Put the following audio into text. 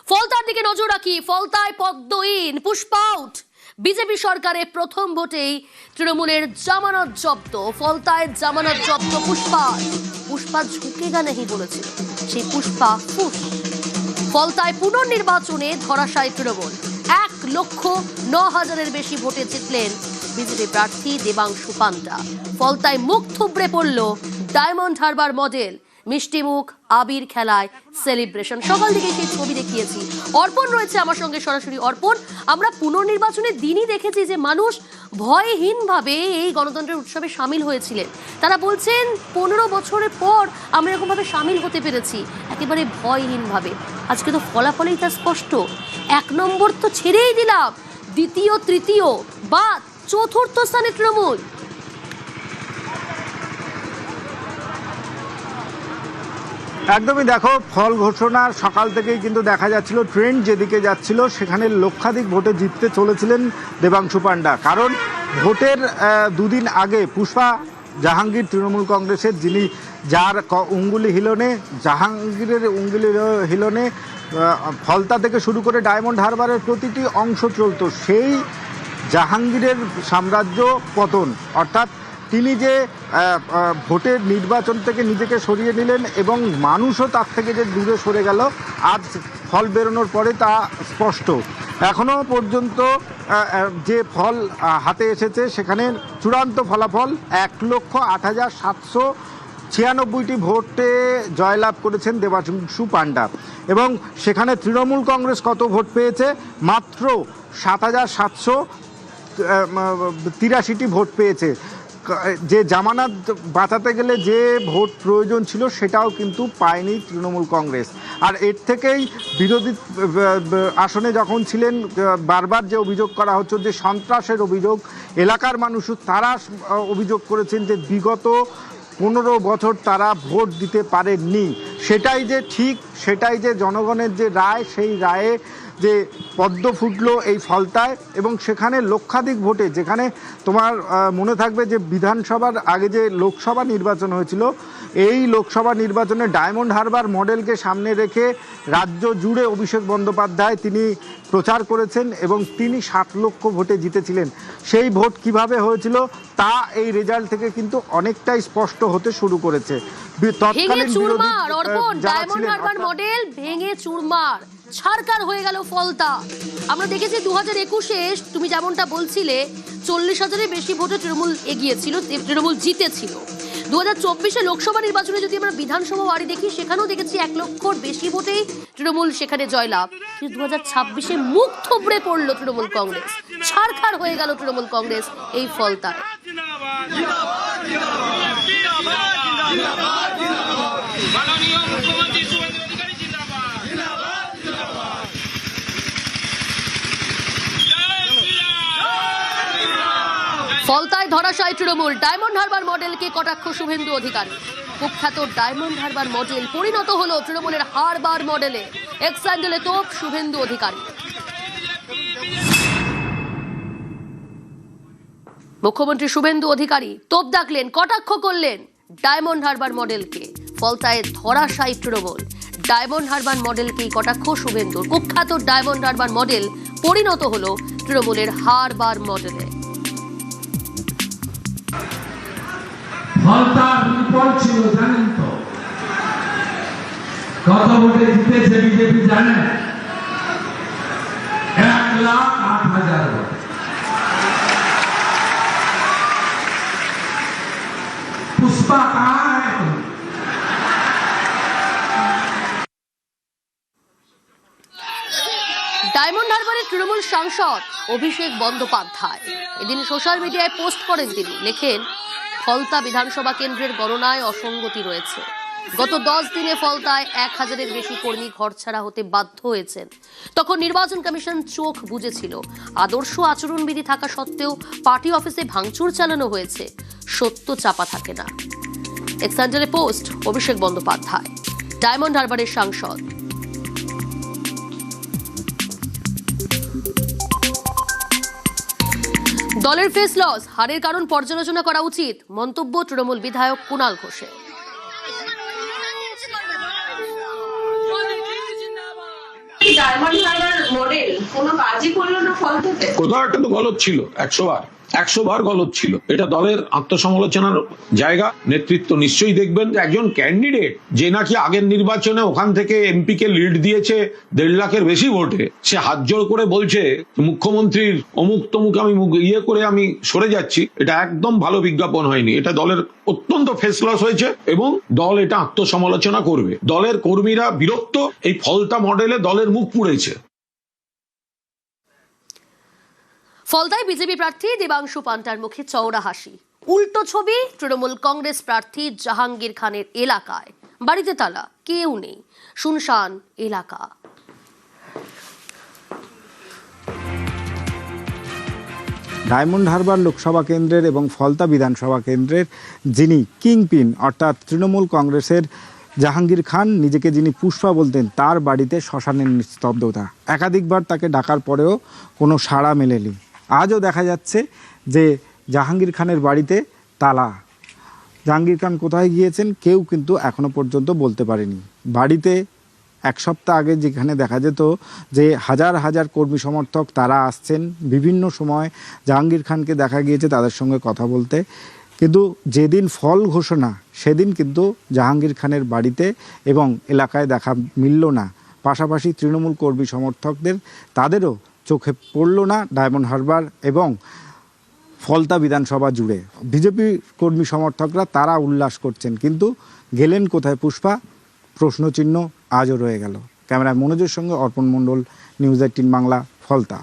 ফলতার দিকে নজর রাখি। ফলতায় পদ্মহীন পুষ্পা আউট। বিজেপি সরকারের প্রথম ভোটেই তৃণমূলের জামানত জব্দ। ফলতায় জামানত জব্দ পুষ্পা ঝুঁকেগা নেই বলেছিল, সেই পুষ্পা ফুস। ফলতায় পুনর্নির্বাচনে ধরাশায়ী তৃণমূল। 1,09,000-এর বেশি ভোটে জিতলেন বিজেপি প্রার্থী দেবাংশু পান্ডা। ফলতায় মুখ থুবড়ে পড়ল ডায়মন্ড হারবার মডেল। মিষ্টি মুখ, আবির খেলায় সেলিব্রেশন। সকাল থেকে সেই ছবি দেখিয়েছি। অর্পণ রয়েছে আমার সঙ্গে সরাসরি। অর্পণ, আমরা পুনর্নির্বাচনের দিনই দেখেছি যে মানুষ ভয়হীনভাবে এই গণতন্ত্রের উৎসবে সামিল হয়েছিলেন। তারা বলছেন 15 বছরের পর আমরা এরকমভাবে সামিল হতে পেরেছি, একেবারে ভয়হীনভাবে। আজকে তো ফলাফলেই তা স্পষ্ট। 1 নম্বর তো ছেড়েই দিলাম, দ্বিতীয়, তৃতীয় বা চতুর্থ স্থানে তৃণমূল। একদমই দেখো, ফল ঘোষণার সকাল থেকেই কিন্তু দেখা যাচ্ছিল ট্রেন্ড যেদিকে যাচ্ছিল সেখানে লক্ষাধিক ভোটে জিততে চলেছিলেন দেবাংশু পান্ডা। কারণ ভোটের দুদিন আগে পুষ্পা জাহাঙ্গীর তৃণমূল কংগ্রেসের, যার অঙ্গুলি হিলনে, জাহাঙ্গীরের অঙ্গুলি হিলনে ফলতা থেকে শুরু করে ডায়মন্ড হারবারের প্রতিটি অংশ চলত। সেই জাহাঙ্গীরের সাম্রাজ্য পতন, অর্থাৎ তিনি যে ভোটের নির্বাচন থেকে নিজেকে সরিয়ে নিলেন এবং মানুষও তার থেকে যে দূরে সরে গেল, আজ ফল বেরোনোর পরে তা স্পষ্ট। এখনও পর্যন্ত যে ফল হাতে এসেছে সেখানে চূড়ান্ত ফলাফল 1,08,796টি ভোটে জয়লাভ করেছেন দেবাংশু পান্ডা। এবং সেখানে তৃণমূল কংগ্রেস কত ভোট পেয়েছে? মাত্র 7,783টি ভোট পেয়েছে। যে জামানত বাঁচাতে গেলে যে ভোট প্রয়োজন ছিল সেটাও কিন্তু পায়নি তৃণমূল কংগ্রেস। আর এর থেকেই বিরোধী আসনে যখন ছিলেন বারবার যে অভিযোগ করা হচ্ছে যে সন্ত্রাসের অভিযোগ, এলাকার মানুষও তারা অভিযোগ করেছেন যে বিগত 15 বছর তারা ভোট দিতে পারেননি। সেটাই যে ঠিক, সেটাই যে জনগণের যে রায়, সেই রায়ে যে পদ্ম ফুটলো এই ফলতায়। এবং সেখানে লক্ষাধিক ভোটে, যেখানে তোমার মনে থাকবে যে বিধানসভার আগে যে লোকসভা নির্বাচন হয়েছিল, এই লোকসভা নির্বাচনে ডায়মন্ড হারবার মডেলকে সামনে রেখে রাজ্য জুড়ে অভিষেক বন্দ্যোপাধ্যায় তিনি প্রচার করেছেন এবং তিনি 7 লক্ষ ভোটে জিতেছিলেন। সেই ভোট কিভাবে হয়েছিল তা এই রেজাল্ট থেকে কিন্তু অনেকটাই স্পষ্ট হতে শুরু করেছে। ডায়মন্ড হারবার মডেল ভেঙে চুরমার, ছারকার হয়ে গেল ফলতা। আমরা দেখেছি 2021-এ তুমি যেমনটা বলছিলে 40,000-এর বেশি ভোটে তৃণমূল এগিয়েছিল, তৃণমূল জিতেছিল। 2024-এ লোকসভা নির্বাচনে যদি আমরা বিধানসভা ওয়ারি দেখি, সেখানেও দেখেছি 1 লক্ষর বেশি ভোটেই তৃণমূল সেখানে জয়লাভ। কিন্তু 2026-এ মুখ থুবড়ে পড়ল তৃণমূল কংগ্রেস, ছারখার হয়ে গেল তৃণমূল কংগ্রেস এই ফলতায়। ফলতায় ধরাশায়ী তৃণমূল। ডায়মন্ড হারবার মডেলকে কটাক্ষ শুভেন্দু অধিকারী। কুখ্যাত ডায়মন্ড হারবার মডেল পরিণত হলো তৃণমূলের হারবার মডেলে। এক্স স্যান্ডেলে তোপ শুভেন্দু অধিকারী। মুখ্যমন্ত্রী শুভেন্দু অধিকারী তোপ দাগলেন, কটাক্ষ করলেন ডায়মন্ড হারবার মডেলকে। ফলতায় ধরাশায়ী তৃণমূল। ডায়মন্ড হারবার মডেলকেই কটাক্ষ শুভেন্দুর। কুখ্যাত ডায়মন্ড হারবার মডেল পরিণত হলো তৃণমূলের হারবার মডেলে। ফলতার রিপোর্ট ছিল, জানেন তো কত ভোটে জিতেছে বিজেপি জানেন? 1,08,000 ভোট। पुष्पा कहाँ है तुम? ডায়মন্ড হারবারের তৃণমূল সাংসদ অভিষেক বন্দ্যোপাধ্যায় এদিন সোশ্যাল মিডিয়ায় পোস্ট করেন। তিনি লেখেন, ফলতা বিধানসভা কেন্দ্রের গণনায় অসঙ্গতি রয়েছে। গত 10 দিনে ফলতায় 1,000-এর বেশি কর্মী ঘরছাড়া হতে বাধ্য হয়েছেন। তখন নির্বাচন কমিশন চোখ বুজেছিল। আদর্শ আচরণবিধি থাকা সত্ত্বেও পার্টি অফিসে ভাঙচুর চালানো হয়েছে। সত্য চাপা থাকে না। X স্যান্ডেলে post Abhishek Bandyopadhyay, diamond হারবারের সাংসদ। দলের ফেস লস, হারের কারণ পর্যালোচনা করা উচিত, মন্তব্য তৃণমূল বিধায়ক কুণাল ঘোষের। ডায়মন্ড হারবার মডেল কোনো কাজই করলো না ফলতাতে? কোথাও একটা তো গলদ ছিল, 100 বার গলদ ছিল। এটা দলের আত্মসমালোচনার জায়গা। নেতৃত্ব নিশ্চয়ই দেখবেন একজন ক্যান্ডিডেট যে নাকি আগের নির্বাচনে ওখান থেকে এমপি কে লিড দিয়েছে 1.5 লাখের বেশি ভোটে, সে হাত জোড় করে বলছে মুখ্যমন্ত্রীর অমুক তমুক আমি করে আমি সরে যাচ্ছি। এটা একদম ভালো বিজ্ঞাপন হয়নি। এটা দলের অত্যন্ত ফেস লস হয়েছে এবং দল এটা আত্মসমালোচনা করবে। দলের কর্মীরা বিরক্ত, এই ফলতা মডেলে দলের মুখ পুড়েছে। ফলতায় বিজেপি প্রার্থী দেবাংশু পান্টার মুখে চওড়া হাসি। উল্টো ছবি তৃণমূল কংগ্রেস প্রার্থী জাহাঙ্গীর খানের এলাকায়। বাড়িতে তালা, কেউ নেই, শুনশান এলাকা। ডায়মন্ড হারবার লোকসভা কেন্দ্রের এবং ফলতা বিধানসভা কেন্দ্রের যিনি কিংপিন অর্থাৎ তৃণমূল কংগ্রেসের জাহাঙ্গীর খান, নিজেকে যিনি পুষ্পা বলতেন, তার বাড়িতে শ্মশানের নিস্তব্ধতা। একাধিকবার তাকে ডাকার পরেও কোনো সাড়া মেলেনি। আজও দেখা যাচ্ছে যে জাহাঙ্গীর খানের বাড়িতে তালা। জাহাঙ্গীর খান কোথায় গিয়েছেন কেউ কিন্তু এখনো পর্যন্ত বলতে পারেনি। বাড়িতে এক সপ্তাহ আগে যেখানে দেখা যেত যে হাজার হাজার কর্মী সমর্থক তারা আসছেন, বিভিন্ন সময় জাহাঙ্গীর খানকে দেখা গিয়েছে তাদের সঙ্গে কথা বলতে, কিন্তু যেদিন ফল ঘোষণা সেদিন কিন্তু জাহাঙ্গীর খানের বাড়িতে এবং এলাকায় দেখা মিলল না। পাশাপাশি তৃণমূল কর্মী সমর্থকদের তাদেরও চোখে পড়ল না ডায়মন্ড হারবার এবং ফলতা বিধানসভা জুড়ে। বিজেপি কর্মী সমর্থকরা তারা উল্লাস করছেন, কিন্তু গেলেন কোথায় পুষ্পা? প্রশ্নচিহ্ন আজও রয়ে গেল। ক্যামেরায় মনোজের সঙ্গে অর্পণ মণ্ডল, নিউজ 18 বাংলা, ফলতা।